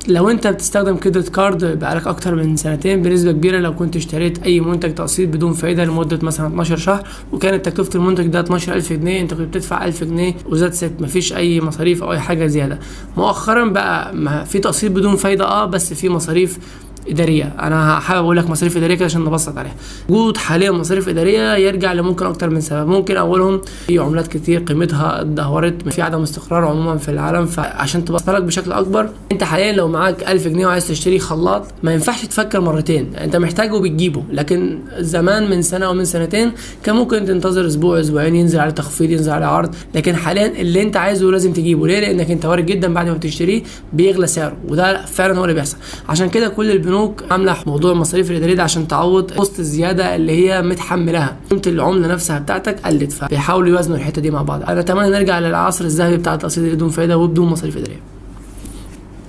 لو انت بتستخدم كريدت كارد بقالك اكتر من سنتين، بنسبه كبيره لو كنت اشتريت اي منتج تقسيط بدون فايده لمده مثلا 12 شهر، وكانت تكلفه المنتج ده 12000 جنيه، انت كنت بتدفع 1000 جنيه وزاد ست، مفيش اي مصاريف او اي حاجه زياده. مؤخرا بقى ما في تقسيط بدون فايده، بس في مصاريف اداريه. انا حابب اقول لك مصاريف اداريه كده عشان نبسط عليها. وجود حاليا مصاريف اداريه يرجع لممكن اكتر من سبب. ممكن اولهم في عملات كتير قيمتها اتدهورت، في عدم استقرار عموما في العالم. فعشان تبسط لك بشكل اكبر، انت حاليا لو معاك 1000 جنيه وعايز تشتري خلاط، ما ينفعش تفكر مرتين، انت محتاجه بتجيبه. لكن زمان من سنه او من سنتين كان ممكن تنتظر اسبوع اسبوعين ينزل عليه تخفيض، ينزل عليه عرض. لكن حاليا اللي انت عايزه لازم تجيبه. ليه؟ لانك انت وارد جدا بعد ما بتشتريه بيغلى سعره، وده فعلا هو اللي بيحصل. عشان كده كل البنوك عامله موضوع المصاريف الاداريه ده عشان تعوض قسط الزياده اللي هي متحملها. قيمه العمله نفسها بتاعتك قلت، فبيحاولوا يوازنوا الحته دي مع بعض. انا اتمنى نرجع للعصر الذهبي بتاع التقسيط بدون فايده وبدون مصاريف اداريه.